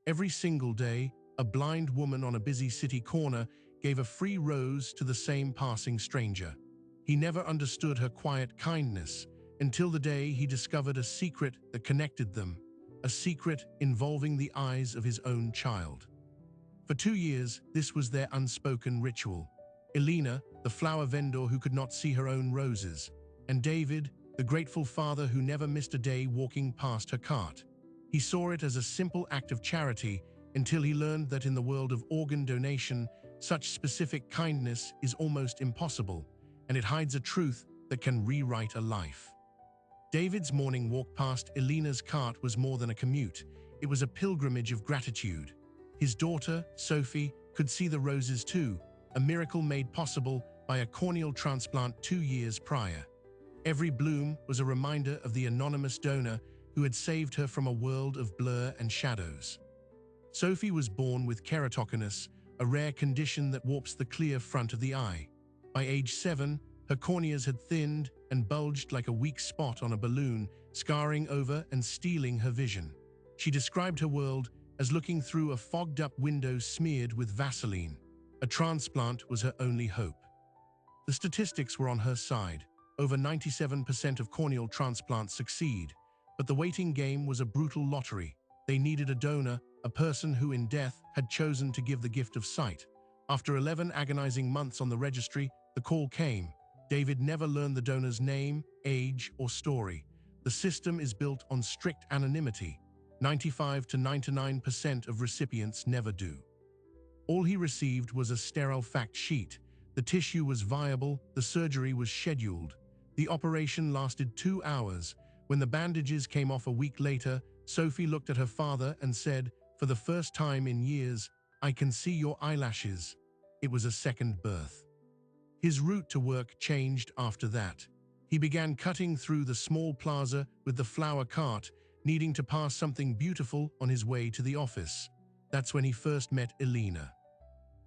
Every single day, a blind woman on a busy city corner gave a free rose to the same passing stranger. He never understood her quiet kindness until the day he discovered a secret that connected them, a secret involving the eyes of his own child. For 2 years, this was their unspoken ritual. Elena, the flower vendor who could not see her own roses, and David, the grateful father who never missed a day walking past her cart. He saw it as a simple act of charity until he learned that in the world of organ donation, such specific kindness is almost impossible, and it hides a truth that can rewrite a life. David's morning walk past Elena's cart was more than a commute. It was a pilgrimage of gratitude. His daughter, Sophie, could see the roses too, a miracle made possible by a corneal transplant 2 years prior. Every bloom was a reminder of the anonymous donor who had saved her from a world of blur and shadows. Sophie was born with keratoconus, a rare condition that warps the clear front of the eye. By age 7, her corneas had thinned and bulged like a weak spot on a balloon, scarring over and stealing her vision. She described her world as looking through a fogged-up window smeared with Vaseline. A transplant was her only hope. The statistics were on her side. Over 97% of corneal transplants succeed, but the waiting game was a brutal lottery. They needed a donor, a person who in death had chosen to give the gift of sight. After 11 agonizing months on the registry, the call came. David never learned the donor's name, age, or story. The system is built on strict anonymity. 95 to 99% of recipients never do. All he received was a sterile fact sheet. The tissue was viable, the surgery was scheduled. The operation lasted 2 hours. When the bandages came off a week later, Sophie looked at her father and said, "For the first time in years, I can see your eyelashes." It was a second birth. His route to work changed after that. He began cutting through the small plaza with the flower cart, needing to pass something beautiful on his way to the office. That's when he first met Elena.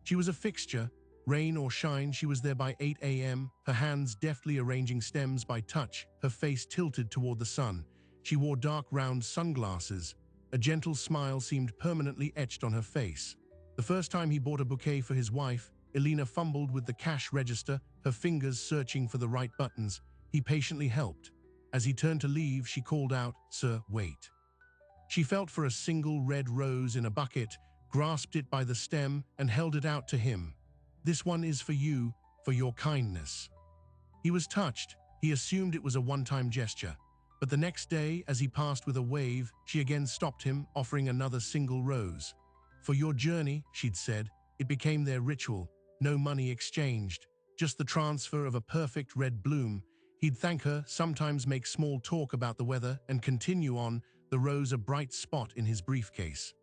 She was a fixture. Rain or shine, she was there by 8 a.m., her hands deftly arranging stems by touch, her face tilted toward the sun. She wore dark round sunglasses. A gentle smile seemed permanently etched on her face. The first time he bought a bouquet for his wife, Elena fumbled with the cash register, her fingers searching for the right buttons. He patiently helped. As he turned to leave, she called out, "Sir, wait." She felt for a single red rose in a bucket, grasped it by the stem, and held it out to him. "This one is for you, for your kindness." He was touched. He assumed it was a one-time gesture. But the next day, as he passed with a wave, she again stopped him, offering another single rose. "For your journey," she'd said. It became their ritual. No money exchanged, just the transfer of a perfect red bloom. He'd thank her, sometimes make small talk about the weather, and continue on, the rose a bright spot in his briefcase.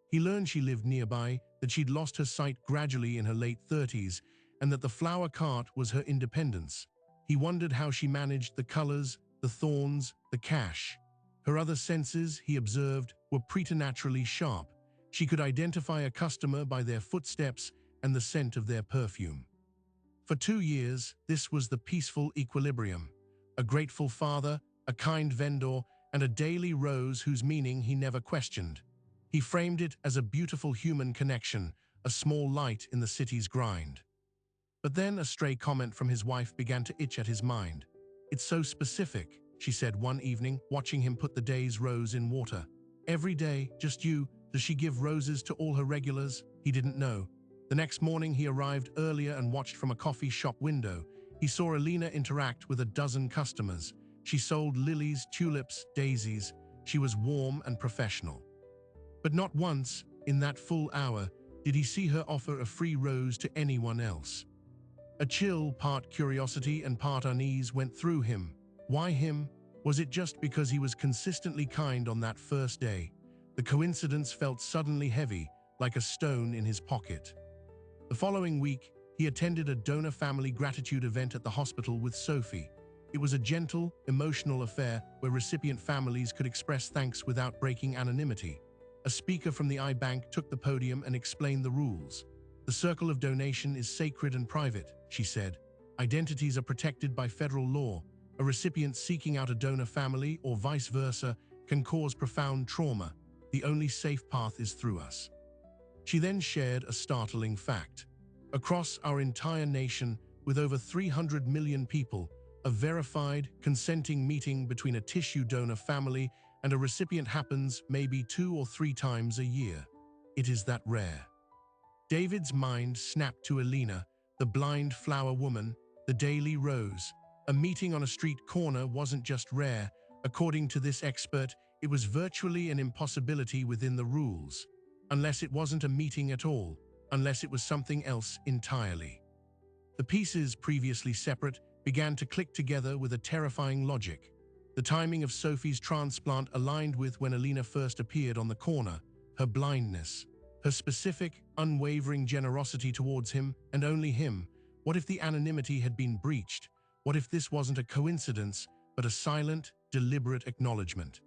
He learned she lived nearby, that she'd lost her sight gradually in her late 30s, and that the flower cart was her independence. He wondered how she managed the colors, the thorns, the cash. Her other senses, he observed, were preternaturally sharp. She could identify a customer by their footsteps and the scent of their perfume. For 2 years, this was the peaceful equilibrium. A grateful father, a kind vendor, and a daily rose whose meaning he never questioned. He framed it as a beautiful human connection, a small light in the city's grind. But then a stray comment from his wife began to itch at his mind. "It's so specific," she said one evening, watching him put the day's rose in water. "Every day, just you. Does she give roses to all her regulars?" He didn't know. The next morning he arrived earlier and watched from a coffee shop window. He saw Elena interact with a dozen customers. She sold lilies, tulips, daisies. She was warm and professional. But not once, in that full hour, did he see her offer a free rose to anyone else. A chill, part curiosity and part unease, went through him. Why him? Was it just because he was consistently kind on that first day? The coincidence felt suddenly heavy, like a stone in his pocket. The following week, he attended a donor family gratitude event at the hospital with Sophie. It was a gentle, emotional affair where recipient families could express thanks without breaking anonymity. A speaker from the eye bank took the podium and explained the rules. "The circle of donation is sacred and private," she said. "Identities are protected by federal law. A recipient seeking out a donor family or vice versa can cause profound trauma. The The only safe path is through us." She then shared a startling fact. Across our entire nation, with over 300 million people, a verified, consenting meeting between a tissue donor family and a recipient happens maybe 2 or 3 times a year. It is that rare. David's mind snapped to Elena, the blind flower woman, the Daily Rose. A meeting on a street corner wasn't just rare. According to this expert, it was virtually an impossibility within the rules. Unless it wasn't a meeting at all, unless it was something else entirely. The pieces, previously separate, began to click together with a terrifying logic. The timing of Sophie's transplant aligned with when Elena first appeared on the corner, her blindness, her specific, unwavering generosity towards him and only him. What if the anonymity had been breached? What if this wasn't a coincidence, but a silent, deliberate acknowledgement?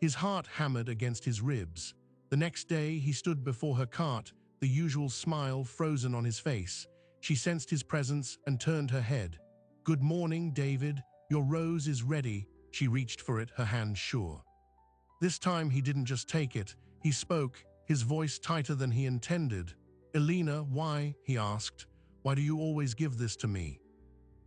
His heart hammered against his ribs. The next day, he stood before her cart, the usual smile frozen on his face. She sensed his presence and turned her head. "Good morning, David. Your rose is ready." She reached for it, her hand sure. This time he didn't just take it. He spoke, his voice tighter than he intended. "Elena, why?" he asked. "Why do you always give this to me?"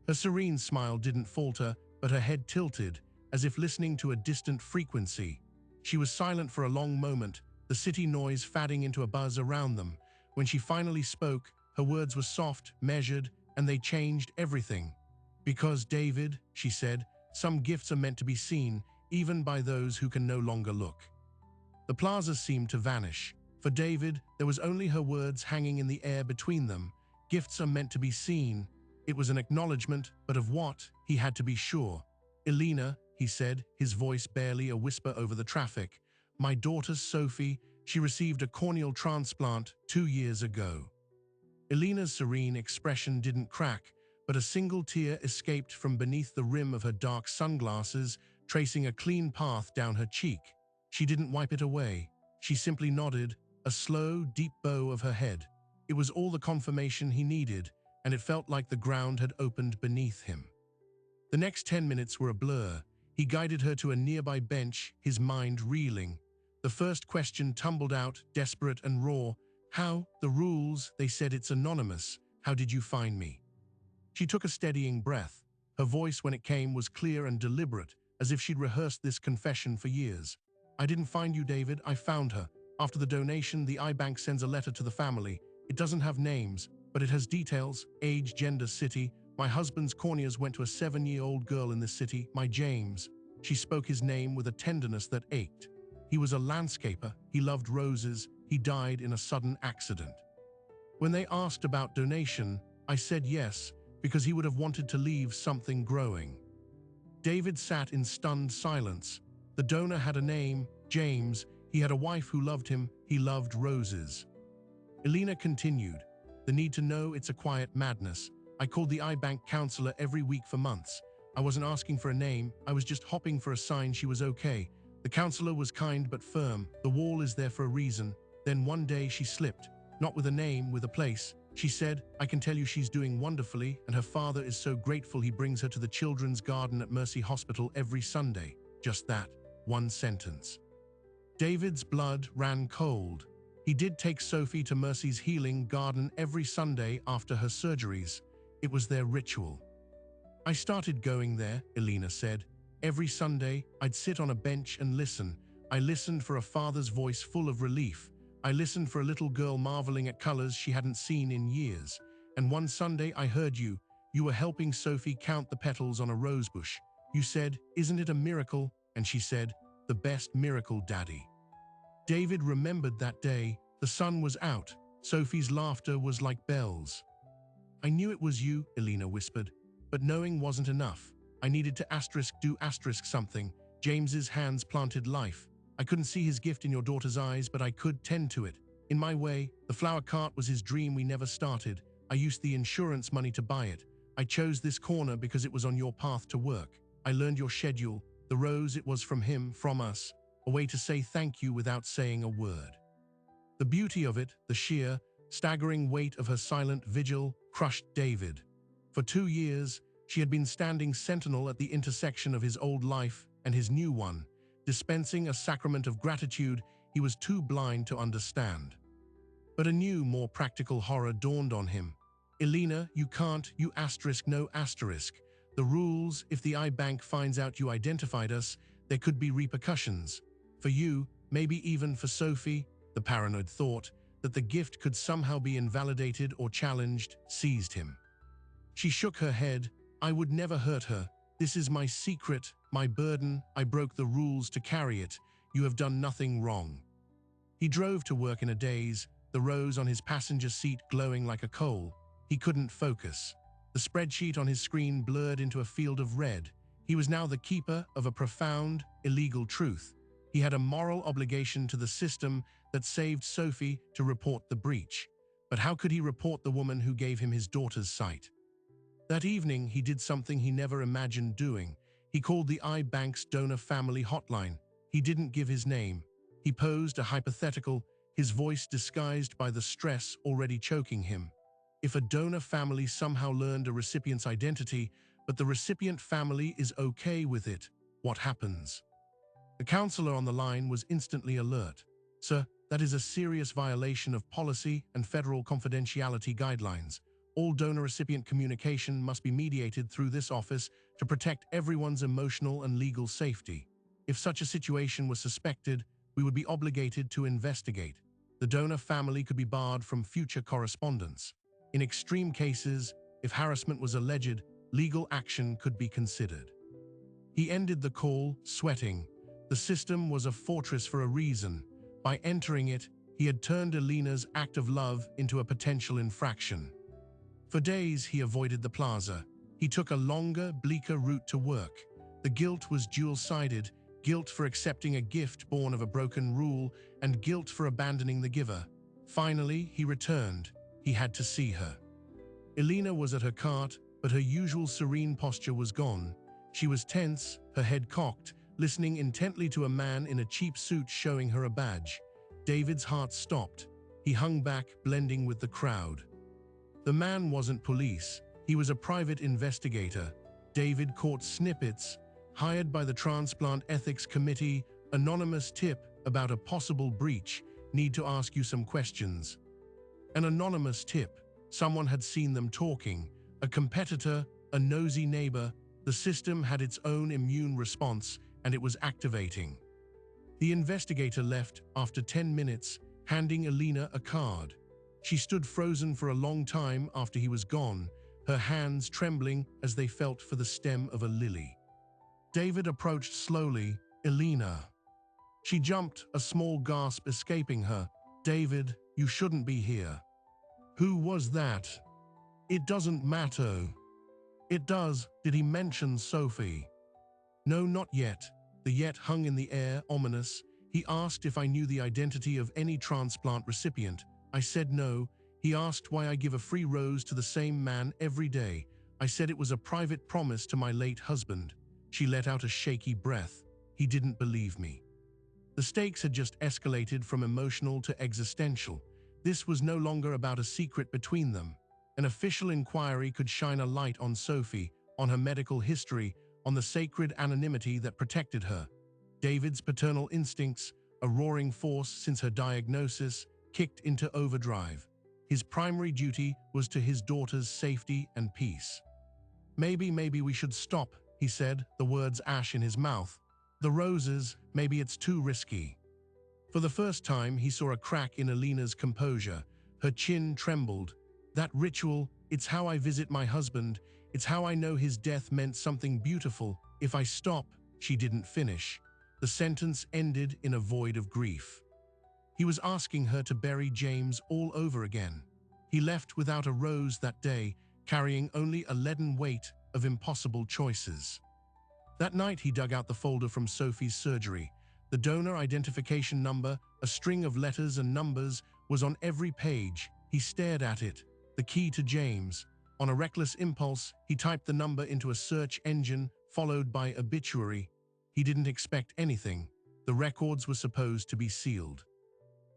Her serene smile didn't falter, but her head tilted, as if listening to a distant frequency. She was silent for a long moment, the city noise fading into a buzz around them. When she finally spoke, her words were soft, measured, and they changed everything. "Because, David," she said, "some gifts are meant to be seen, even by those who can no longer look." The plaza seemed to vanish. For David, there was only her words hanging in the air between them. Gifts are meant to be seen. It was an acknowledgement, but of what? He had to be sure. "Elena," he said, his voice barely a whisper over the traffic. "My daughter Sophie, she received a corneal transplant 2 years ago." Elena's serene expression didn't crack, but a single tear escaped from beneath the rim of her dark sunglasses, tracing a clean path down her cheek. She didn't wipe it away. She simply nodded, a slow, deep bow of her head. It was all the confirmation he needed, and it felt like the ground had opened beneath him. The next 10 minutes were a blur. He guided her to a nearby bench, his mind reeling. The first question tumbled out, desperate and raw. "How? The rules, they said it's anonymous. How did you find me?" She took a steadying breath. Her voice, when it came, was clear and deliberate, as if she'd rehearsed this confession for years. "I didn't find you, David. I found her. After the donation, the iBank sends a letter to the family. It doesn't have names, but it has details: age, gender, city. My husband's corneas went to a 7-year-old girl in this city, my James." She spoke his name with a tenderness that ached. "He was a landscaper. He loved roses. He died in a sudden accident. When they asked about donation, I said yes, because he would have wanted to leave something growing." David sat in stunned silence. The donor had a name, James. He had a wife who loved him. He loved roses. Elena continued, "The need to know, it's a quiet madness. I called the iBank counselor every week for months. I wasn't asking for a name. I was just hoping for a sign she was okay. The counselor was kind but firm. The wall is there for a reason. Then one day she slipped. Not with a name, with a place. She said, 'I can tell you she's doing wonderfully, and her father is so grateful he brings her to the children's garden at Mercy Hospital every Sunday.' Just that, one sentence." David's blood ran cold. He did take Sophie to Mercy's healing garden every Sunday after her surgeries. It was their ritual. "I started going there," Elena said. "Every Sunday, I'd sit on a bench and listen. I listened for a father's voice full of relief. I listened for a little girl marveling at colors she hadn't seen in years. And one Sunday I heard you. You were helping Sophie count the petals on a rosebush. You said, 'Isn't it a miracle?' And she said, 'The best miracle, Daddy.'" David remembered that day. The sun was out. Sophie's laughter was like bells. "I knew it was you," Elena whispered. "But knowing wasn't enough. I needed to do something. James's hands planted life. I couldn't see his gift in your daughter's eyes, but I could tend to it. In my way, the flower cart was his dream we never started. I used the insurance money to buy it. I chose this corner because it was on your path to work. I learned your schedule. The rose, it was from him, from us. A way to say thank you without saying a word." The beauty of it, the sheer, staggering weight of her silent vigil, crushed David. For 2 years, she had been standing sentinel at the intersection of his old life and his new one, dispensing a sacrament of gratitude he was too blind to understand. But a new, more practical horror dawned on him. Elena, you can't, you asterisk no asterisk. The rules, if the iBank finds out you identified us, there could be repercussions. For you, maybe even for Sophie, the paranoid thought that the gift could somehow be invalidated or challenged seized him. She shook her head. I would never hurt her. This is my secret, my burden. I broke the rules to carry it. You have done nothing wrong. He drove to work in a daze, the rose on his passenger seat glowing like a coal. He couldn't focus. The spreadsheet on his screen blurred into a field of red. He was now the keeper of a profound, illegal truth. He had a moral obligation to the system that saved Sophie to report the breach. But how could he report the woman who gave him his daughter's sight? That evening, he did something he never imagined doing. He called the iBank's donor family hotline. He didn't give his name. He posed a hypothetical, his voice disguised by the stress already choking him. If a donor family somehow learned a recipient's identity, but the recipient family is okay with it, what happens? The counselor on the line was instantly alert. Sir, that is a serious violation of policy and federal confidentiality guidelines. All donor-recipient communication must be mediated through this office to protect everyone's emotional and legal safety. If such a situation was suspected, we would be obligated to investigate. The donor family could be barred from future correspondence. In extreme cases, if harassment was alleged, legal action could be considered. He ended the call, sweating. The system was a fortress for a reason. By entering it, he had turned Elena's act of love into a potential infraction. For days, he avoided the plaza. He took a longer, bleaker route to work. The guilt was dual-sided, guilt for accepting a gift born of a broken rule, and guilt for abandoning the giver. Finally, he returned. He had to see her. Elena was at her cart, but her usual serene posture was gone. She was tense, her head cocked, listening intently to a man in a cheap suit showing her a badge. David's heart stopped. He hung back, blending with the crowd. The man wasn't police. He was a private investigator. David caught snippets, hired by the Transplant Ethics Committee, anonymous tip about a possible breach, need to ask you some questions. An anonymous tip. Someone had seen them talking. A competitor, a nosy neighbor. The system had its own immune response, and it was activating. The investigator left after 10 minutes, handing Elena a card. She stood frozen for a long time after he was gone, her hands trembling as they felt for the stem of a lily. David approached slowly. Elena. She jumped, a small gasp escaping her. David, you shouldn't be here. Who was that? It doesn't matter. It does. Did he mention Sophie? No, not yet. The yet hung in the air, ominous. He asked if I knew the identity of any transplant recipient. I said no. He asked why I give a free rose to the same man every day. I said it was a private promise to my late husband. She let out a shaky breath. He didn't believe me. The stakes had just escalated from emotional to existential. This was no longer about a secret between them. An official inquiry could shine a light on Sophie, on her medical history, on the sacred anonymity that protected her. David's paternal instincts, a roaring force since her diagnosis, kicked into overdrive. His primary duty was to his daughter's safety and peace. Maybe we should stop, he said, the words ash in his mouth. The roses, maybe it's too risky. For the first time, he saw a crack in Elena's composure. Her chin trembled. That ritual, it's how I visit my husband. It's how I know his death meant something beautiful. If I stop, she didn't finish. The sentence ended in a void of grief. He was asking her to bury James all over again. He left without a rose that day, carrying only a leaden weight of impossible choices. That night, he dug out the folder from Sophie's surgery. The donor identification number, a string of letters and numbers, was on every page. He stared at it. The key to James. On a reckless impulse, he typed the number into a search engine, followed by obituary. He didn't expect anything. The records were supposed to be sealed.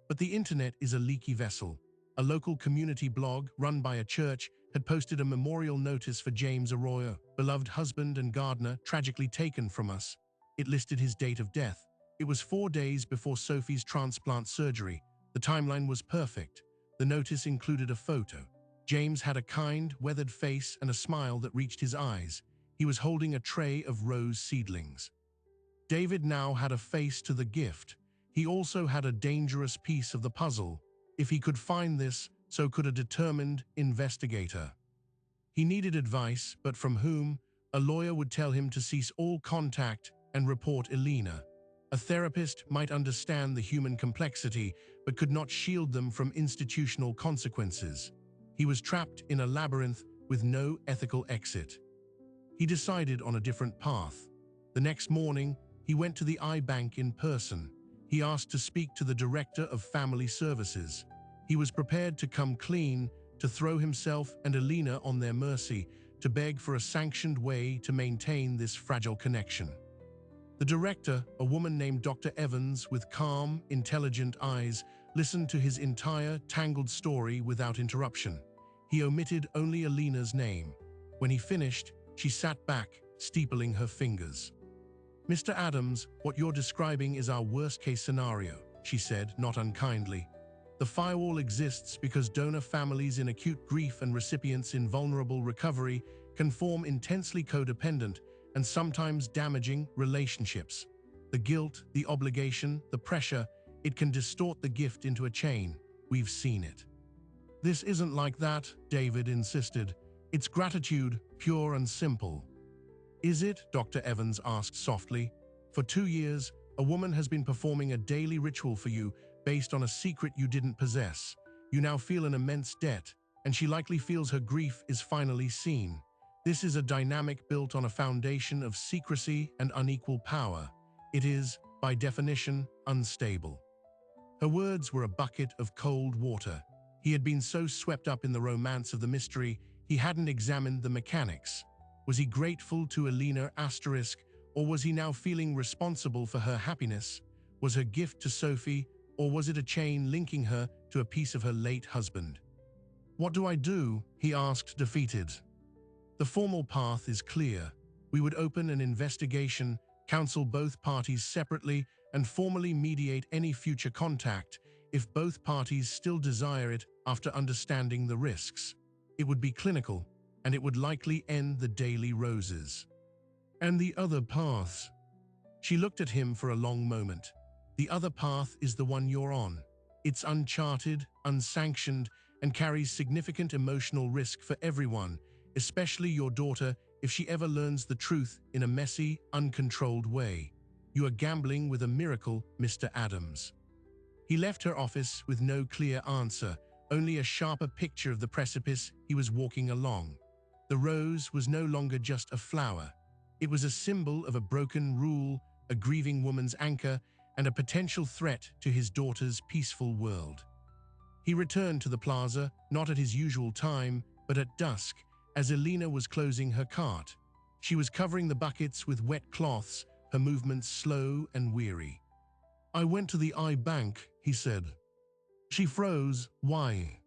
But the internet is a leaky vessel. A local community blog, run by a church, had posted a memorial notice for James Arroyo, beloved husband and gardener, tragically taken from us. It listed his date of death, It was 4 days before Sophie's transplant surgery. The timeline was perfect. The notice included a photo. James had a kind, weathered face and a smile that reached his eyes. He was holding a tray of rose seedlings. David now had a face to the gift. He also had a dangerous piece of the puzzle. If he could find this, so could a determined investigator. He needed advice, but from whom? A lawyer would tell him to cease all contact and report Elena. A therapist might understand the human complexity, but could not shield them from institutional consequences. He was trapped in a labyrinth with no ethical exit. He decided on a different path. The next morning, he went to the iBank in person. He asked to speak to the director of family services. He was prepared to come clean, to throw himself and Elena on their mercy, to beg for a sanctioned way to maintain this fragile connection. The director, a woman named Dr. Evans with calm, intelligent eyes, listened to his entire tangled story without interruption. He omitted only Elena's name. When he finished, she sat back, steepling her fingers. "Mr. Adams, what you're describing is our worst-case scenario," she said, not unkindly. "The firewall exists because donor families in acute grief and recipients in vulnerable recovery can form intensely codependent and sometimes damaging relationships. The guilt, the obligation, the pressure, it can distort the gift into a chain. We've seen it." "This isn't like that," David insisted. "It's gratitude, pure and simple." "Is it?" Dr. Evans asked softly. "For 2 years, a woman has been performing a daily ritual for you based on a secret you didn't possess. You now feel an immense debt, and she likely feels her grief is finally seen. This is a dynamic built on a foundation of secrecy and unequal power. It is, by definition, unstable." Her words were a bucket of cold water. He had been so swept up in the romance of the mystery, he hadn't examined the mechanics. Was he grateful to Elena *, or was he now feeling responsible for her happiness? Was her gift to Sophie, or was it a chain linking her to a piece of her late husband? "What do I do?" he asked, defeated. "The formal path is clear. We would open an investigation, counsel both parties separately, and formally mediate any future contact if both parties still desire it after understanding the risks. It would be clinical, and it would likely end the daily roses." "And the other paths?" She looked at him for a long moment. "The other path is the one you're on. It's uncharted, unsanctioned, and carries significant emotional risk for everyone, especially your daughter if she ever learns the truth in a messy, uncontrolled way. You are gambling with a miracle, Mr. Adams." He left her office with no clear answer, only a sharper picture of the precipice he was walking along. The rose was no longer just a flower. It was a symbol of a broken rule, a grieving woman's anchor, and a potential threat to his daughter's peaceful world. He returned to the plaza, not at his usual time, but at dusk, as Elena was closing her cart. She was covering the buckets with wet cloths, her movements slow and weary. "I went to the iBank," he said. She froze. "Why?"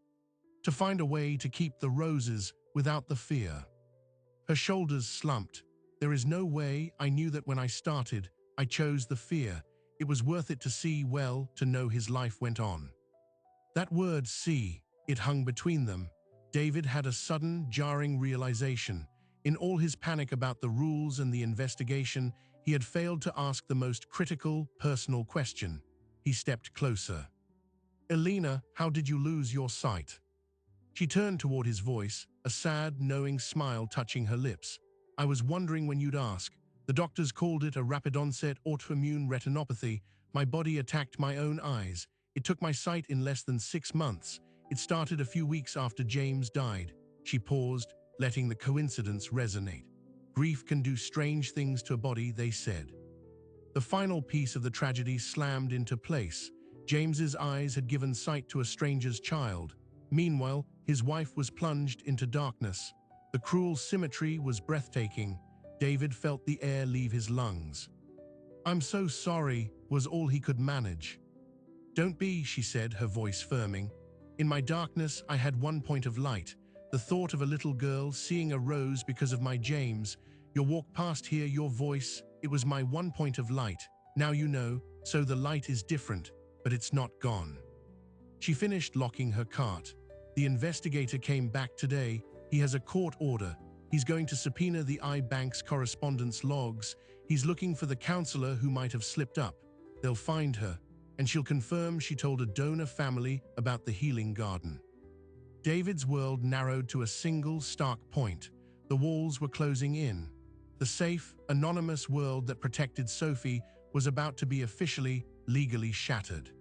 "To find a way to keep the roses without the fear." Her shoulders slumped. "There is no way. I knew that when I started. I chose the fear. It was worth it to see, well, to know his life went on." That word, "see," it hung between them. David had a sudden, jarring realization. In all his panic about the rules and the investigation, he had failed to ask the most critical, personal question. He stepped closer. "Elena, how did you lose your sight?" She turned toward his voice, a sad, knowing smile touching her lips. "I was wondering when you'd ask. The doctors called it a rapid-onset autoimmune retinopathy. My body attacked my own eyes. It took my sight in less than 6 months. It started a few weeks after James died." She paused, letting the coincidence resonate. "Grief can do strange things to a body," they said. The final piece of the tragedy slammed into place. James's eyes had given sight to a stranger's child. Meanwhile, his wife was plunged into darkness. The cruel symmetry was breathtaking. David felt the air leave his lungs. "I'm so sorry," was all he could manage. "Don't be," she said, her voice firming. "In my darkness, I had one point of light. The thought of a little girl seeing a rose because of my James. Your walk past here, your voice, it was my one point of light. Now you know, so the light is different, but it's not gone. She finished locking her cart. The investigator came back today. He has a court order. He's going to subpoena the iBank's correspondence logs. He's looking for the counselor who might have slipped up. They'll find her, and she'll confirm she told a donor family about the healing garden. David's world narrowed to a single stark point. The walls were closing in. The safe, anonymous world that protected Sophie was about to be officially, legally shattered.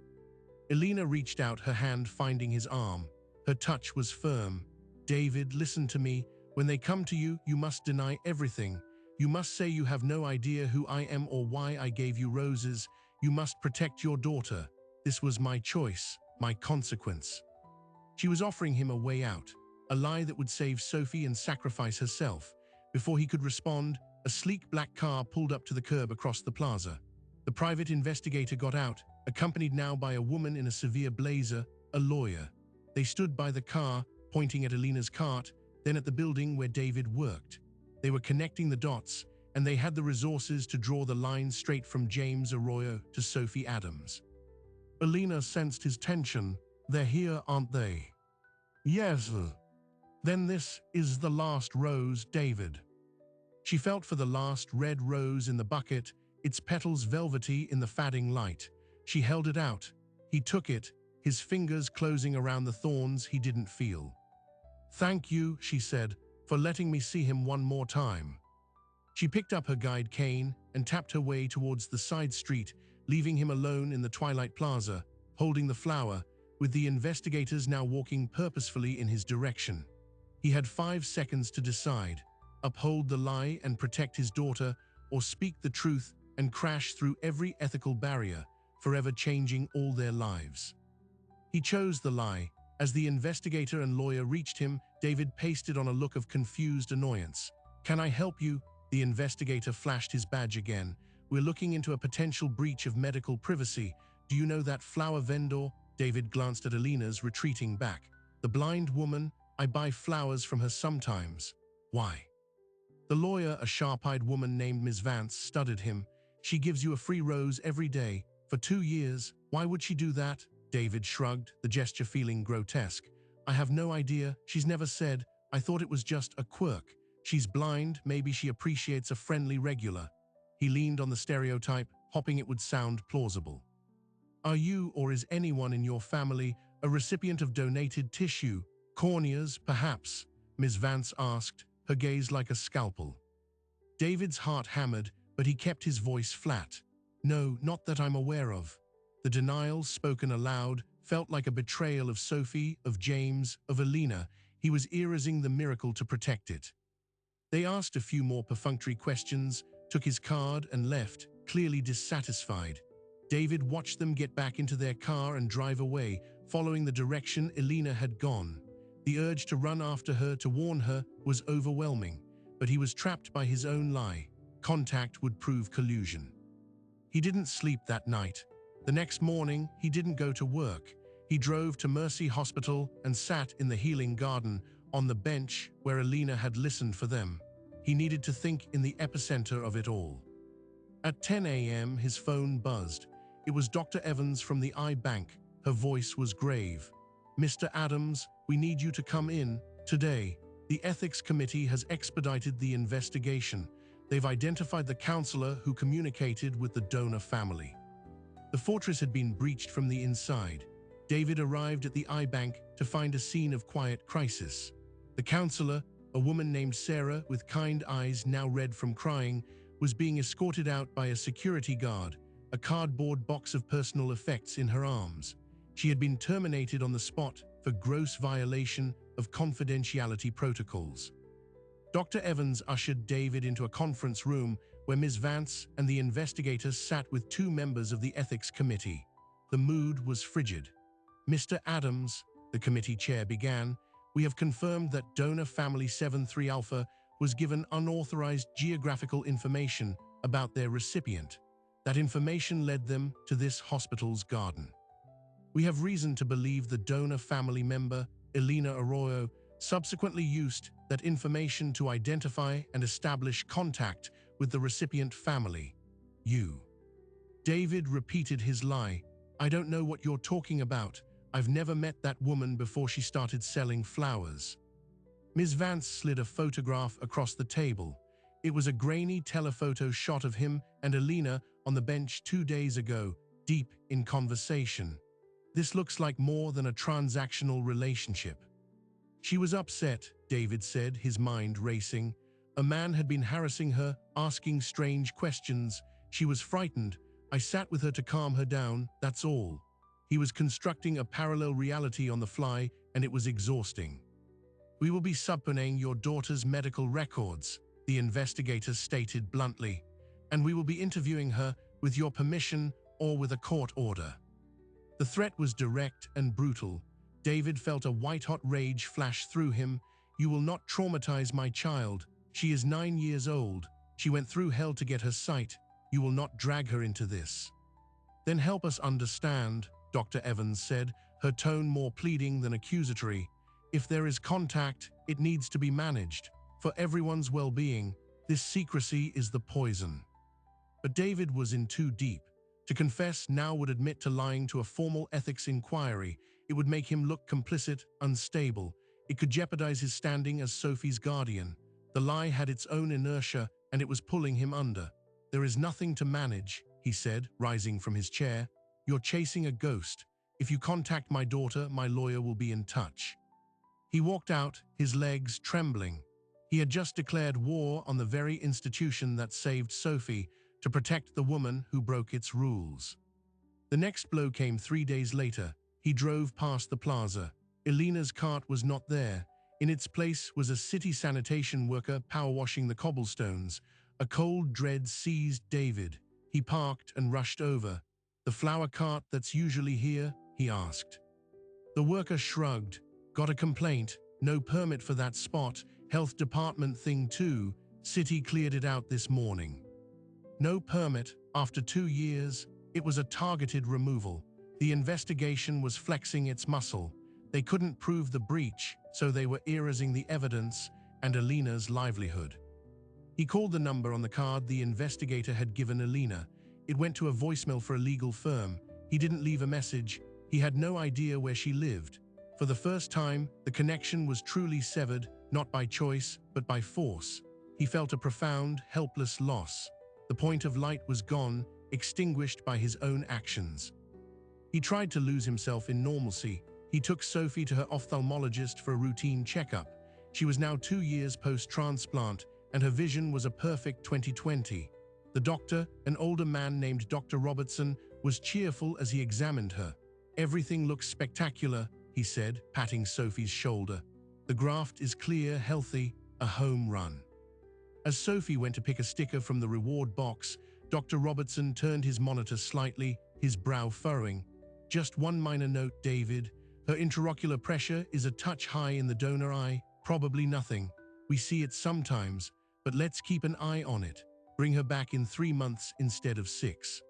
Elena reached out her hand, finding his arm. Her touch was firm. David, listen to me. When they come to you, you must deny everything. You must say you have no idea who I am or why I gave you roses. You must protect your daughter. This was my choice, my consequence. She was offering him a way out, a lie that would save Sophie and sacrifice herself. Before he could respond, a sleek black car pulled up to the curb across the plaza. The private investigator got out, accompanied now by a woman in a severe blazer, a lawyer. They stood by the car, pointing at Elena's cart, then at the building where David worked. They were connecting the dots, and they had the resources to draw the line straight from James Arroyo to Sophie Adams. Elena sensed his tension. They're here, aren't they? Yes. Then this is the last rose, David. She felt for the last red rose in the bucket, its petals velvety in the fading light. She held it out. He took it, his fingers closing around the thorns he didn't feel. Thank you, she said, for letting me see him one more time. She picked up her guide cane and tapped her way towards the side street, leaving him alone in the twilight plaza, holding the flower, with the investigators now walking purposefully in his direction. He had 5 seconds to decide: uphold the lie and protect his daughter, or speak the truth and crash through every ethical barrier, forever changing all their lives. He chose the lie. As the investigator and lawyer reached him, David pasted on a look of confused annoyance. Can I help you? The investigator flashed his badge again. We're looking into a potential breach of medical privacy. Do you know that flower vendor? David glanced at Elena's retreating back. The blind woman, I buy flowers from her sometimes. Why? The lawyer, a sharp-eyed woman named Ms. Vance, studied him. She gives you a free rose every day, for 2 years. Why would she do that? David shrugged, the gesture feeling grotesque. I have no idea. She's never said. I thought it was just a quirk. She's blind. Maybe she appreciates a friendly regular. He leaned on the stereotype, hoping it would sound plausible. Are you, or is anyone in your family, a recipient of donated tissue? Corneas, perhaps? Ms. Vance asked, her gaze like a scalpel. David's heart hammered, but he kept his voice flat. No, not that I'm aware of. The denial, spoken aloud, felt like a betrayal of Sophie, of James, of Elena. He was erasing the miracle to protect it. They asked a few more perfunctory questions, took his card and left, clearly dissatisfied. David watched them get back into their car and drive away, following the direction Elena had gone. The urge to run after her to warn her was overwhelming, but he was trapped by his own lie. Contact would prove collusion. He didn't sleep that night. The next morning, he didn't go to work. He drove to Mercy Hospital and sat in the healing garden on the bench where Elena had listened for them. He needed to think in the epicenter of it all. At 10 a.m., his phone buzzed. It was Dr. Evans from the iBank. Her voice was grave. Mr. Adams, we need you to come in today. The ethics committee has expedited the investigation. They've identified the counselor who communicated with the donor family. The fortress had been breached from the inside. David arrived at the iBank to find a scene of quiet crisis. The counselor, a woman named Sarah with kind eyes now red from crying, was being escorted out by a security guard, a cardboard box of personal effects in her arms. She had been terminated on the spot for gross violation of confidentiality protocols. Dr. Evans ushered David into a conference room where Ms. Vance and the investigators sat with 2 members of the ethics committee. The mood was frigid. Mr. Adams, the committee chair began, we have confirmed that donor family 73 Alpha was given unauthorized geographical information about their recipient. That information led them to this hospital's garden. We have reason to believe the donor family member, Elena Arroyo, subsequently used that information to identify and establish contact with the recipient family. You. David repeated his lie. I don't know what you're talking about. I've never met that woman before she started selling flowers. Ms. Vance slid a photograph across the table. It was a grainy telephoto shot of him and Alina on the bench 2 days ago, deep in conversation. This looks like more than a transactional relationship. She was upset, David said, his mind racing. A man had been harassing her, asking strange questions. She was frightened. I sat with her to calm her down, that's all. He was constructing a parallel reality on the fly, and it was exhausting. We will be subpoenaing your daughter's medical records, the investigator stated bluntly, and we will be interviewing her with your permission or with a court order. The threat was direct and brutal. David felt a white-hot rage flash through him. You will not traumatize my child. She is 9 years old. She went through hell to get her sight. You will not drag her into this. Then help us understand, Dr. Evans said, her tone more pleading than accusatory. If there is contact, it needs to be managed. For everyone's well-being, this secrecy is the poison. But David was in too deep. To confess now would admit to lying to a formal ethics inquiry. It would make him look complicit, unstable. It could jeopardize his standing as Sophie's guardian. The lie had its own inertia, and it was pulling him under. There is nothing to manage, he said, rising from his chair. You're chasing a ghost. If you contact my daughter, my lawyer will be in touch. He walked out, his legs trembling. He had just declared war on the very institution that saved Sophie, to protect the woman who broke its rules. The next blow came 3 days later. He drove past the plaza. Alina's cart was not there. In its place was a city sanitation worker power washing the cobblestones. A cold dread seized David. He parked and rushed over. The flower cart that's usually here? He asked. The worker shrugged. Got a complaint. No permit for that spot. Health department thing too. City cleared it out this morning. No permit. After 2 years, it was a targeted removal. The investigation was flexing its muscle. They couldn't prove the breach, so they were erasing the evidence and Alina's livelihood. He called the number on the card the investigator had given Alina. It went to a voicemail for a legal firm. He didn't leave a message. He had no idea where she lived. For the first time, the connection was truly severed, not by choice, but by force. He felt a profound, helpless loss. The point of light was gone, extinguished by his own actions. He tried to lose himself in normalcy. He took Sophie to her ophthalmologist for a routine checkup. She was now 2 years post-transplant, and her vision was a perfect 20/20. The doctor, an older man named Dr. Robertson, was cheerful as he examined her. Everything looks spectacular, he said, patting Sophie's shoulder. The graft is clear, healthy, a home run. As Sophie went to pick a sticker from the reward box, Dr. Robertson turned his monitor slightly, his brow furrowing. Just one minor note, David. Her intraocular pressure is a touch high in the donor eye, probably nothing. We see it sometimes, but let's keep an eye on it. Bring her back in 3 months instead of 6.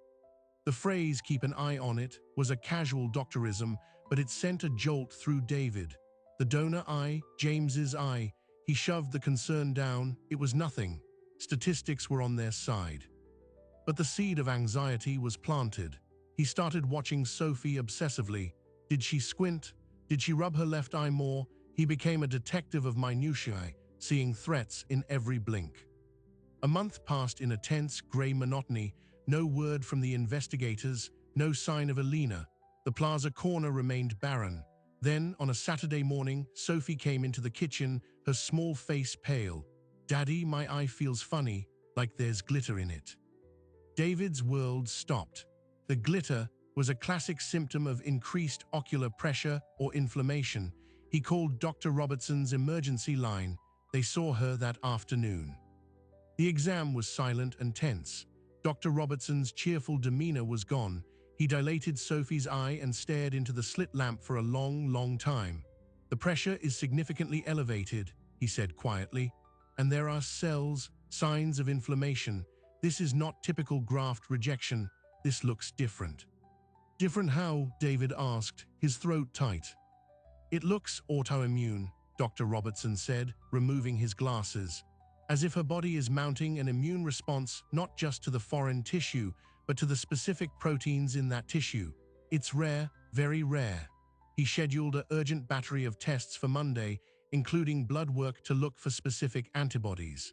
The phrase, keep an eye on it, was a casual doctorism, but it sent a jolt through David. The donor eye, James's eye, he shoved the concern down. It was nothing. Statistics were on their side. But the seed of anxiety was planted. He started watching Sophie obsessively. Did she squint? Did she rub her left eye more? He became a detective of minutiae, seeing threats in every blink. A month passed in a tense, grey monotony. No word from the investigators, no sign of Alina. The plaza corner remained barren. Then, on a Saturday morning, Sophie came into the kitchen, her small face pale. Daddy, my eye feels funny, like there's glitter in it. David's world stopped. The glitter was a classic symptom of increased ocular pressure or inflammation. He called Dr. Robertson's emergency line. They saw her that afternoon. The exam was silent and tense. Dr. Robertson's cheerful demeanor was gone. He dilated Sophie's eye and stared into the slit lamp for a long, long time. The pressure is significantly elevated, he said quietly, and there are cells, signs of inflammation. This is not typical graft rejection. This looks different. Different how? David asked, his throat tight. It looks autoimmune, Dr. Robertson said, removing his glasses. As if her body is mounting an immune response not just to the foreign tissue, but to the specific proteins in that tissue. It's rare, very rare. He scheduled an urgent battery of tests for Monday, including blood work to look for specific antibodies.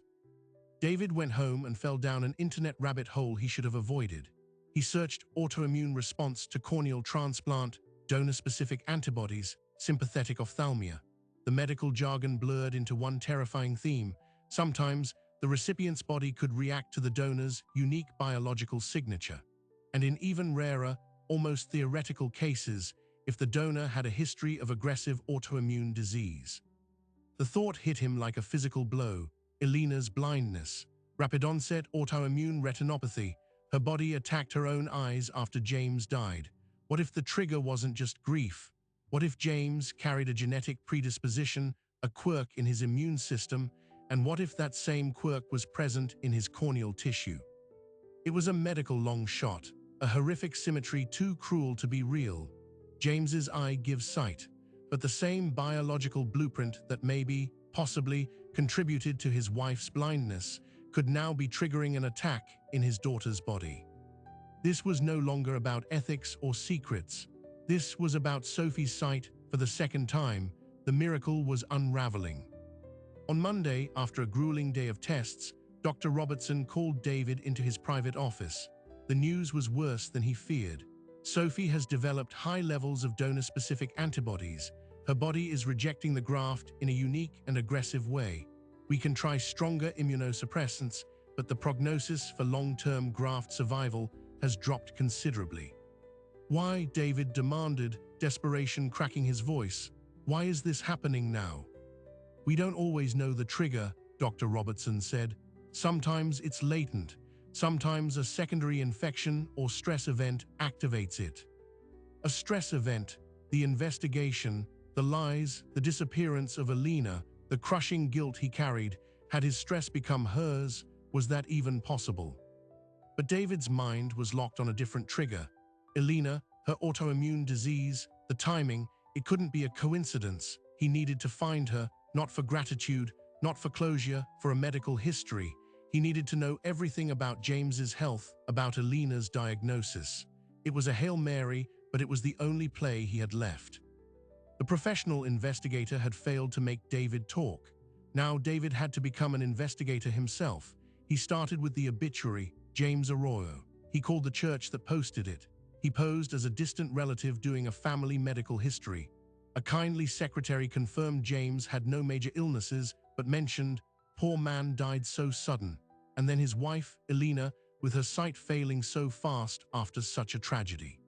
David went home and fell down an internet rabbit hole he should have avoided. He searched autoimmune response to corneal transplant, donor-specific antibodies, sympathetic ophthalmia. The medical jargon blurred into one terrifying theme. Sometimes, the recipient's body could react to the donor's unique biological signature. And in even rarer, almost theoretical cases, if the donor had a history of aggressive autoimmune disease. The thought hit him like a physical blow. Elena's blindness. Rapid onset autoimmune retinopathy. Her body attacked her own eyes after James died. What if the trigger wasn't just grief? What if James carried a genetic predisposition, a quirk in his immune system, and what if that same quirk was present in his corneal tissue? It was a medical long shot, a horrific symmetry too cruel to be real. James's eye gives sight, but the same biological blueprint that maybe, possibly, contributed to his wife's blindness could now be triggering an attack in his daughter's body. This was no longer about ethics or secrets. This was about Sophie's sight for the second time. The miracle was unraveling. On Monday, after a grueling day of tests, Dr. Robertson called David into his private office. The news was worse than he feared. Sophie has developed high levels of donor-specific antibodies. Her body is rejecting the graft in a unique and aggressive way. We can try stronger immunosuppressants, but the prognosis for long-term graft survival has dropped considerably. Why? David demanded, desperation cracking his voice. Why is this happening now? We don't always know the trigger, Dr. Robertson said. Sometimes it's latent. Sometimes a secondary infection or stress event activates it. A stress event, the investigation, the lies, the disappearance of Elena, the crushing guilt he carried. Had his stress become hers? Was that even possible? But David's mind was locked on a different trigger. Elena, her autoimmune disease, the timing, it couldn't be a coincidence. He needed to find her, not for gratitude, not for closure, for a medical history. He needed to know everything about James's health, about Elena's diagnosis. It was a Hail Mary, but it was the only play he had left. The professional investigator had failed to make David talk. Now David had to become an investigator himself. He started with the obituary, James Arroyo. He called the church that posted it. He posed as a distant relative doing a family medical history. A kindly secretary confirmed James had no major illnesses, but mentioned, "Poor man died so sudden." And then his wife, Elena, with her sight failing so fast after such a tragedy.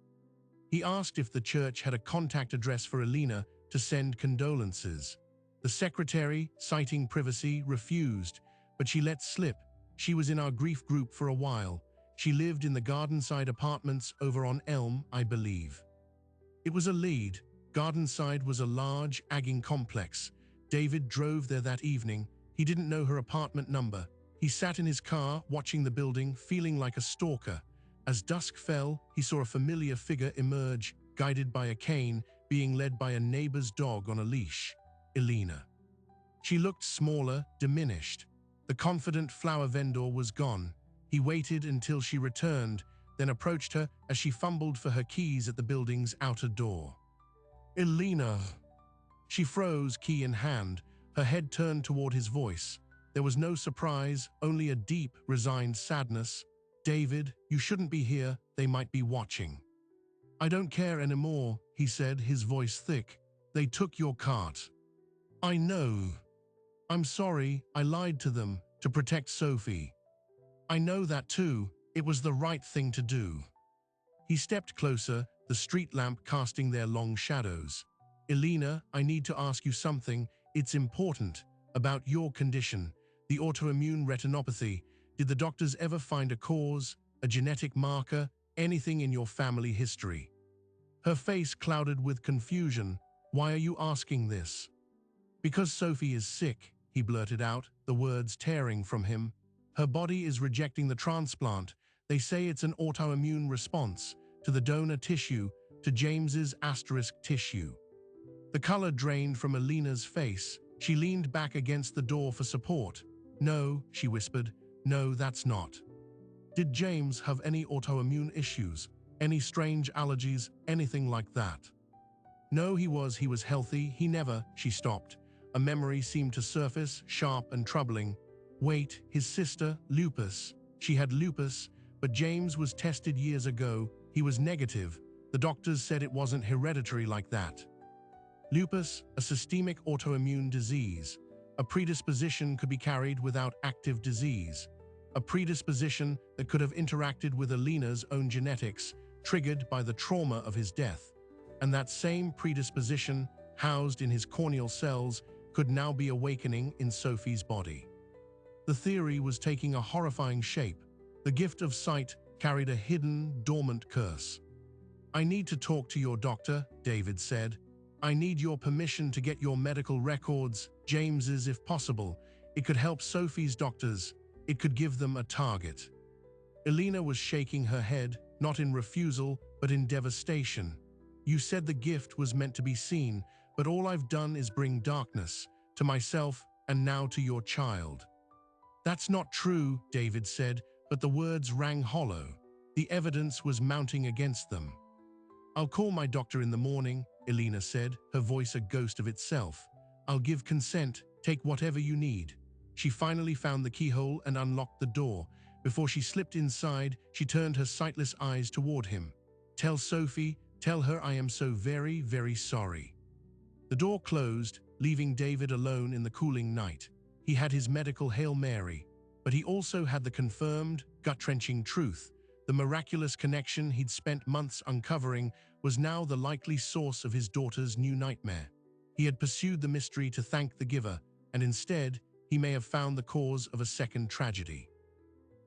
He asked if the church had a contact address for Elena to send condolences. The secretary, citing privacy, refused, but she let slip. She was in our grief group for a while. She lived in the Gardenside apartments over on Elm, I believe. It was a lead. Gardenside was a large, agging complex. David drove there that evening. He didn't know her apartment number. He sat in his car, watching the building, feeling like a stalker. As dusk fell, he saw a familiar figure emerge, guided by a cane, being led by a neighbor's dog on a leash. Elena. She looked smaller, diminished. The confident flower vendor was gone. He waited until she returned, then approached her as she fumbled for her keys at the building's outer door. Elena. She froze, key in hand, her head turned toward his voice. There was no surprise, only a deep, resigned sadness. David, you shouldn't be here, they might be watching. I don't care anymore, he said, his voice thick. They took your cart. I know. I'm sorry, I lied to them, to protect Sophie. I know that too, it was the right thing to do. He stepped closer, the street lamp casting their long shadows. Elena, I need to ask you something, it's important, about your condition, the autoimmune retinopathy. Did the doctors ever find a cause, a genetic marker, anything in your family history? Her face clouded with confusion. Why are you asking this? Because Sophie is sick, he blurted out, the words tearing from him. Her body is rejecting the transplant. They say it's an autoimmune response to the donor tissue, to James's asterisk tissue. The color drained from Elena's face. She leaned back against the door for support. No, she whispered. No, that's not. Did James have any autoimmune issues, any strange allergies, anything like that? No, he was healthy, he never, she stopped. A memory seemed to surface, sharp and troubling. Wait, his sister, lupus. She had lupus, but James was tested years ago. He was negative. The doctors said it wasn't hereditary like that. Lupus, a systemic autoimmune disease. A predisposition could be carried without active disease. A predisposition that could have interacted with Alina's own genetics, triggered by the trauma of his death. And that same predisposition, housed in his corneal cells, could now be awakening in Sophie's body. The theory was taking a horrifying shape. The gift of sight carried a hidden, dormant curse. "I need to talk to your doctor," David said. "I need your permission to get your medical records, James's if possible. It could help Sophie's doctors. It could give them a target." Alina was shaking her head, not in refusal, but in devastation. "You said the gift was meant to be seen, but all I've done is bring darkness to myself and now to your child." "That's not true," David said, but the words rang hollow. The evidence was mounting against them. "I'll call my doctor in the morning," Alina said, her voice a ghost of itself. "I'll give consent, take whatever you need." She finally found the keyhole and unlocked the door. Before she slipped inside, she turned her sightless eyes toward him. "Tell Sophie, tell her I am so very, very sorry." The door closed, leaving David alone in the cooling night. He had his medical Hail Mary, but he also had the confirmed, gut-wrenching truth. The miraculous connection he'd spent months uncovering was now the likely source of his daughter's new nightmare. He had pursued the mystery to thank the giver, and instead, he may have found the cause of a second tragedy.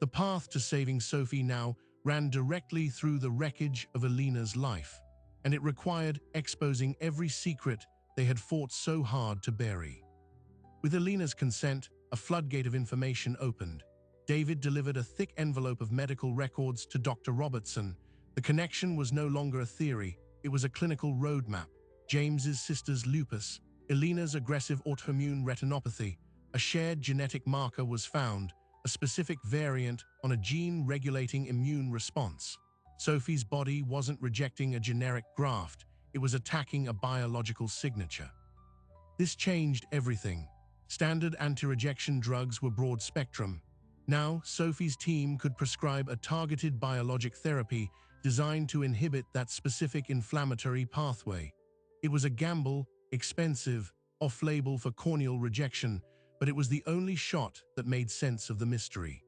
The path to saving Sophie now ran directly through the wreckage of Alina's life, and it required exposing every secret they had fought so hard to bury. With Alina's consent, a floodgate of information opened. David delivered a thick envelope of medical records to Dr. Robertson. The connection was no longer a theory, it was a clinical roadmap. James's sister's lupus, Alina's aggressive autoimmune retinopathy. A shared genetic marker was found, a specific variant on a gene-regulating immune response. Sophie's body wasn't rejecting a generic graft, it was attacking a biological signature. This changed everything. Standard anti-rejection drugs were broad-spectrum. Now, Sophie's team could prescribe a targeted biologic therapy designed to inhibit that specific inflammatory pathway. It was a gamble, expensive, off-label for corneal rejection, but it was the only shot that made sense of the mystery.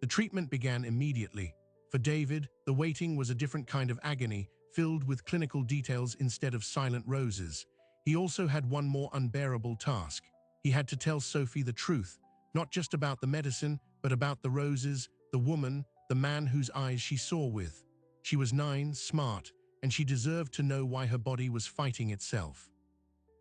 The treatment began immediately. For David, the waiting was a different kind of agony, filled with clinical details instead of silent roses. He also had one more unbearable task. He had to tell Sophie the truth, not just about the medicine, but about the roses, the woman, the man whose eyes she saw with. She was 9, smart, and she deserved to know why her body was fighting itself.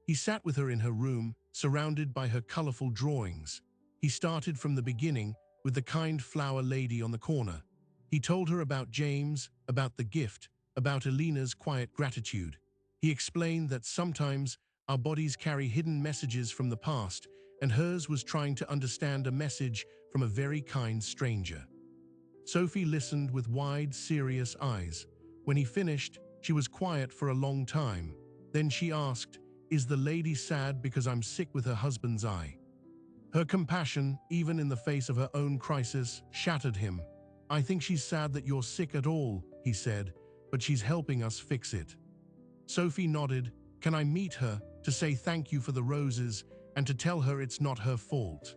He sat with her in her room, surrounded by her colorful drawings. He started from the beginning, with the kind flower lady on the corner. He told her about James, about the gift, about Alina's quiet gratitude. He explained that sometimes our bodies carry hidden messages from the past, and hers was trying to understand a message from a very kind stranger. Sophie listened with wide, serious eyes. When he finished, she was quiet for a long time. Then she asked, "Is the lady sad because I'm sick with her husband's eye?" Her compassion, even in the face of her own crisis, shattered him. "I think she's sad that you're sick at all," he said, "but she's helping us fix it." Sophie nodded. "Can I meet her, to say thank you for the roses, and to tell her it's not her fault?"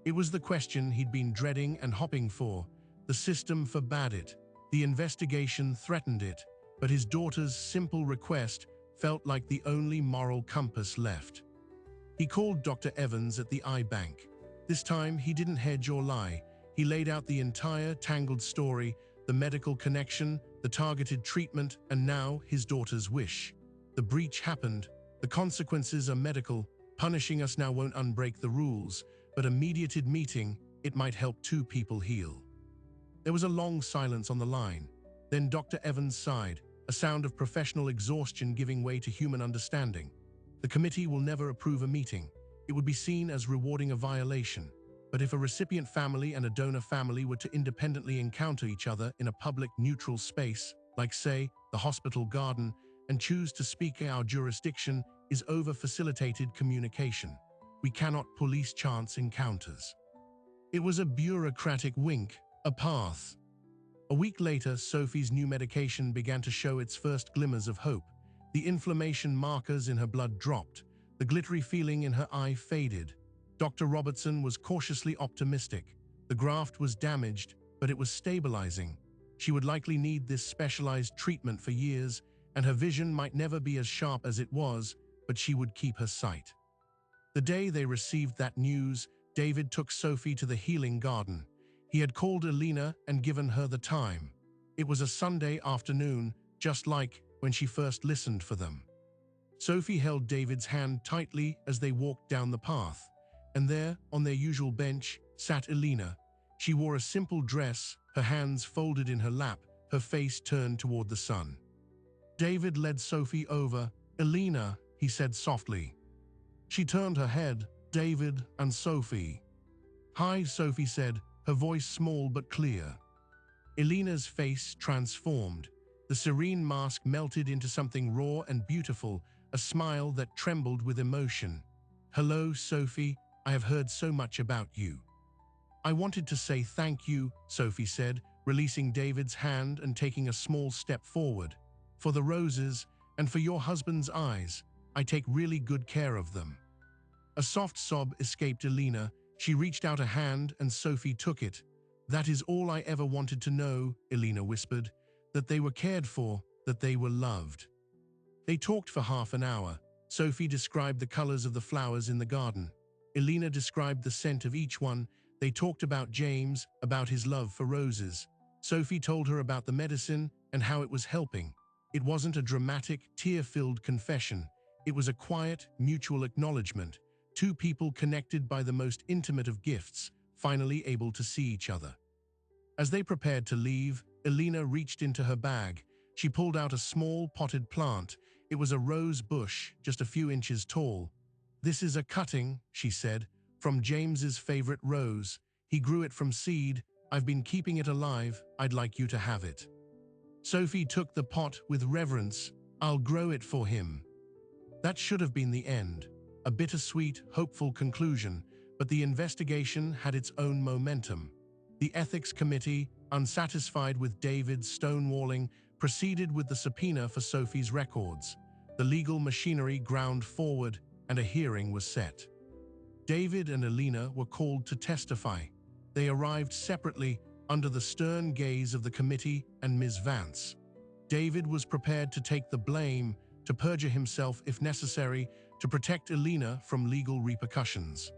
It was the question he'd been dreading and hoping for. The system forbade it. The investigation threatened it. But his daughter's simple request felt like the only moral compass left. He called Dr. Evans at the eye bank. This time, he didn't hedge or lie. He laid out the entire tangled story, the medical connection, the targeted treatment, and now his daughter's wish. The breach happened. The consequences are medical. Punishing us now won't unbreak the rules, but a mediated meeting, it might help 2 people heal. There was a long silence on the line. Then Dr. Evans sighed, a sound of professional exhaustion giving way to human understanding. The committee will never approve a meeting. It would be seen as rewarding a violation. But if a recipient family and a donor family were to independently encounter each other in a public, neutral space, like, say, the hospital garden, and choose to speak, our jurisdiction is over facilitated communication. We cannot police chance encounters. It was a bureaucratic wink, a path. A week later, Sophie's new medication began to show its first glimmers of hope. The inflammation markers in her blood dropped. The glittery feeling in her eye faded. Dr. Robertson was cautiously optimistic. The graft was damaged, but it was stabilizing. She would likely need this specialized treatment for years, and her vision might never be as sharp as it was, but she would keep her sight. The day they received that news, David took Sophie to the healing garden. He had called Elena and given her the time. It was a Sunday afternoon, just like when she first listened for them. Sophie held David's hand tightly as they walked down the path, and there, on their usual bench, sat Elena. She wore a simple dress, her hands folded in her lap, her face turned toward the sun. David led Sophie over. "Elena," he said softly. She turned her head. "David and Sophie." "Hi," Sophie said, her voice small but clear. Elena's face transformed. The serene mask melted into something raw and beautiful, a smile that trembled with emotion. "Hello, Sophie. I have heard so much about you." "I wanted to say thank you," Sophie said, releasing David's hand and taking a small step forward. "For the roses and for your husband's eyes. I take really good care of them." A soft sob escaped Elena. She reached out a hand and Sophie took it. "That is all I ever wanted to know," Elena whispered, "that they were cared for, that they were loved." They talked for half an hour. Sophie described the colors of the flowers in the garden. Elena described the scent of each one. They talked about James, about his love for roses. Sophie told her about the medicine and how it was helping. It wasn't a dramatic, tear-filled confession. It was a quiet, mutual acknowledgement. Two people connected by the most intimate of gifts, finally able to see each other. As they prepared to leave, Elena reached into her bag. She pulled out a small potted plant. It was a rose bush, just a few inches tall. "This is a cutting," she said, "from James's favorite rose. He grew it from seed. I've been keeping it alive. I'd like you to have it." Sophie took the pot with reverence. "I'll grow it for him." That should have been the end. A bittersweet, hopeful conclusion, but the investigation had its own momentum. The ethics committee, unsatisfied with David's stonewalling, proceeded with the subpoena for Sophie's records. The legal machinery ground forward, and a hearing was set. David and Elena were called to testify. They arrived separately, under the stern gaze of the committee and Ms. Vance. David was prepared to take the blame, to perjure himself if necessary, to protect Elena from legal repercussions.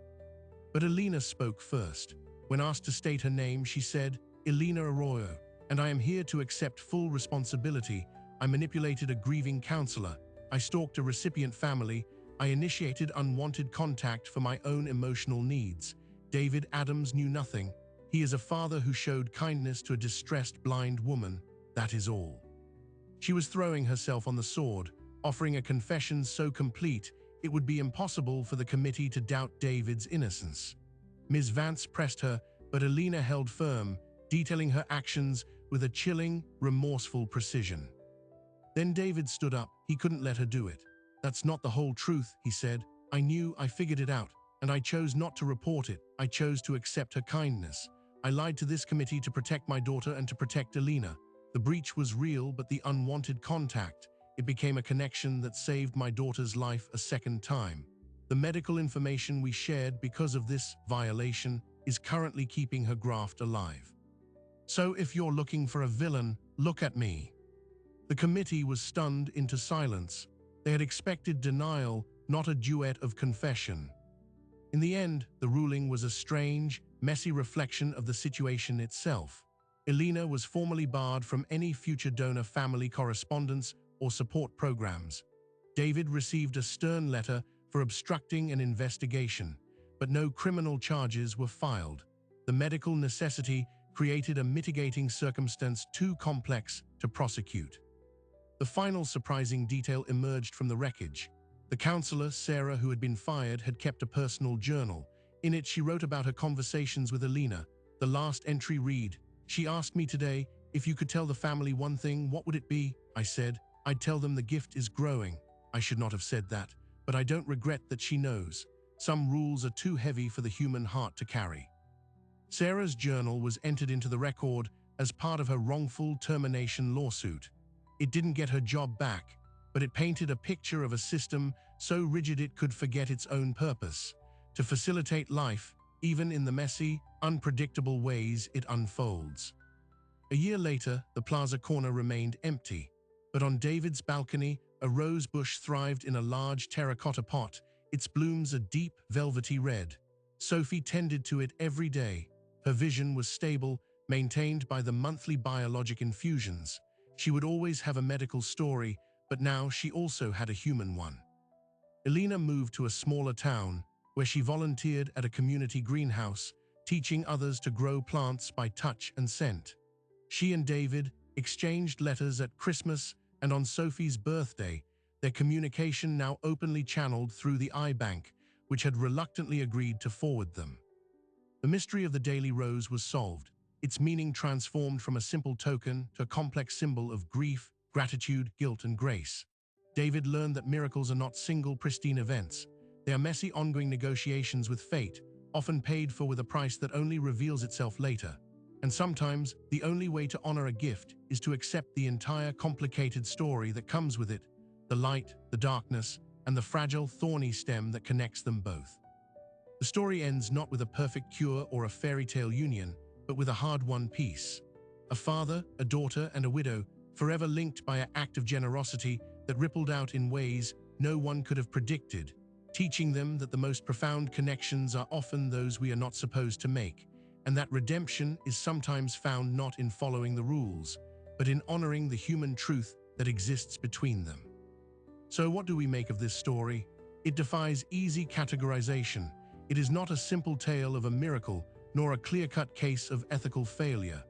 But Elena spoke first. When asked to state her name, she said, "Elena Arroyo, and I am here to accept full responsibility. I manipulated a grieving counselor. I stalked a recipient family. I initiated unwanted contact for my own emotional needs. David Adams knew nothing. He is a father who showed kindness to a distressed blind woman. That is all." She was throwing herself on the sword, offering a confession so complete it would be impossible for the committee to doubt David's innocence. Ms. Vance pressed her, but Elena held firm, detailing her actions with a chilling, remorseful precision. Then David stood up. He couldn't let her do it. "That's not the whole truth," he said. "I knew, I figured it out, and I chose not to report it. I chose to accept her kindness. I lied to this committee to protect my daughter and to protect Elena. The breach was real, but the unwanted contact, it became a connection that saved my daughter's life a second time. The medical information we shared because of this violation is currently keeping her graft alive. So if you're looking for a villain, look at me." The committee was stunned into silence. They had expected denial, not a duet of confession. In the end, the ruling was a strange, messy reflection of the situation itself. Elena was formally barred from any future donor family correspondence or support programs. David received a stern letter for obstructing an investigation, but no criminal charges were filed. The medical necessity created a mitigating circumstance too complex to prosecute. The final surprising detail emerged from the wreckage. The counselor, Sarah, who had been fired, had kept a personal journal. In it, she wrote about her conversations with Elena. The last entry read, "She asked me today, if you could tell the family one thing, what would it be? I said, I'd tell them the gift is growing. I should not have said that, but I don't regret that she knows. Some rules are too heavy for the human heart to carry." Sarah's journal was entered into the record as part of her wrongful termination lawsuit. It didn't get her job back, but it painted a picture of a system so rigid it could forget its own purpose, to facilitate life, even in the messy, unpredictable ways it unfolds. A year later, the plaza corner remained empty, but on David's balcony, a rose bush thrived in a large terracotta pot, its blooms a deep, velvety red. Sophie tended to it every day. Her vision was stable, maintained by the monthly biologic infusions. She would always have a medical story, but now she also had a human one. Elena moved to a smaller town, where she volunteered at a community greenhouse, teaching others to grow plants by touch and scent. She and David exchanged letters at Christmas and on Sophie's birthday, their communication now openly channeled through the iBank, which had reluctantly agreed to forward them. The mystery of the daily rose was solved, its meaning transformed from a simple token to a complex symbol of grief, gratitude, guilt, and grace. David learned that miracles are not single, pristine events. They are messy, ongoing negotiations with fate, often paid for with a price that only reveals itself later. And sometimes, the only way to honor a gift is to accept the entire complicated story that comes with it, the light, the darkness, and the fragile, thorny stem that connects them both. The story ends not with a perfect cure or a fairy tale union, but with a hard-won peace. A father, a daughter, and a widow, forever linked by an act of generosity that rippled out in ways no one could have predicted, teaching them that the most profound connections are often those we are not supposed to make, and that redemption is sometimes found not in following the rules, but in honoring the human truth that exists between them. So what do we make of this story? It defies easy categorization. It is not a simple tale of a miracle, nor a clear-cut case of ethical failure.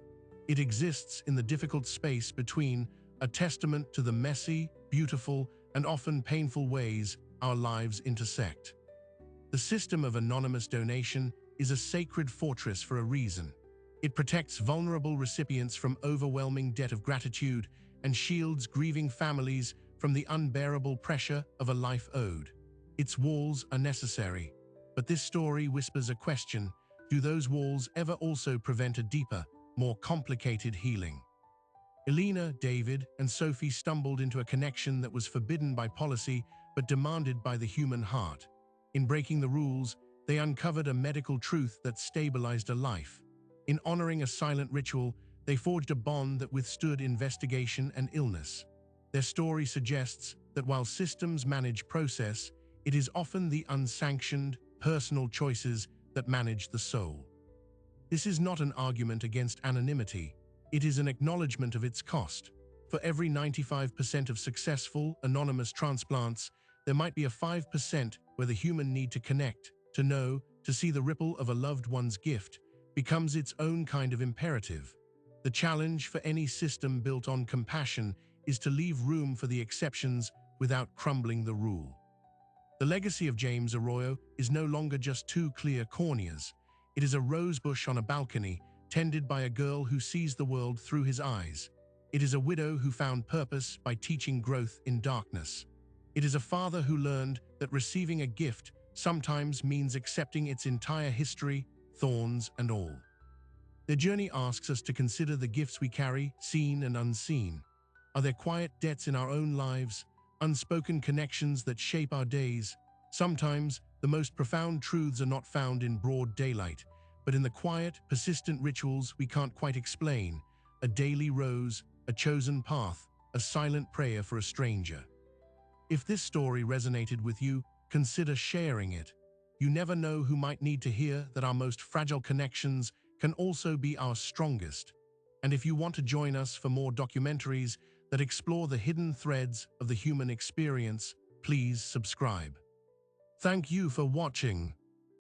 It exists in the difficult space between, a testament to the messy, beautiful, and often painful ways our lives intersect. The system of anonymous donation is a sacred fortress for a reason. It protects vulnerable recipients from overwhelming debt of gratitude and shields grieving families from the unbearable pressure of a life owed. Its walls are necessary, but this story whispers a question: do those walls ever also prevent a deeper, more complicated healing? Elena, David, and Sophie stumbled into a connection that was forbidden by policy but demanded by the human heart. In breaking the rules, they uncovered a medical truth that stabilized a life. In honoring a silent ritual, they forged a bond that withstood investigation and illness. Their story suggests that while systems manage process, it is often the unsanctioned, personal choices that manage the soul. This is not an argument against anonymity. It is an acknowledgement of its cost. For every 95% of successful, anonymous transplants, there might be a 5% where the human need to connect, to know, to see the ripple of a loved one's gift, becomes its own kind of imperative. The challenge for any system built on compassion is to leave room for the exceptions without crumbling the rule. The legacy of James Arroyo is no longer just two clear corneas. It is a rosebush on a balcony, tended by a girl who sees the world through his eyes. It is a widow who found purpose by teaching growth in darkness. It is a father who learned that receiving a gift sometimes means accepting its entire history, thorns and all. Their journey asks us to consider the gifts we carry, seen and unseen. Are there quiet debts in our own lives, unspoken connections that shape our days? Sometimes, the most profound truths are not found in broad daylight, but in the quiet, persistent rituals we can't quite explain: a daily rose, a chosen path, a silent prayer for a stranger. If this story resonated with you, consider sharing it. You never know who might need to hear that our most fragile connections can also be our strongest. And if you want to join us for more documentaries that explore the hidden threads of the human experience, please subscribe. Thank you for watching.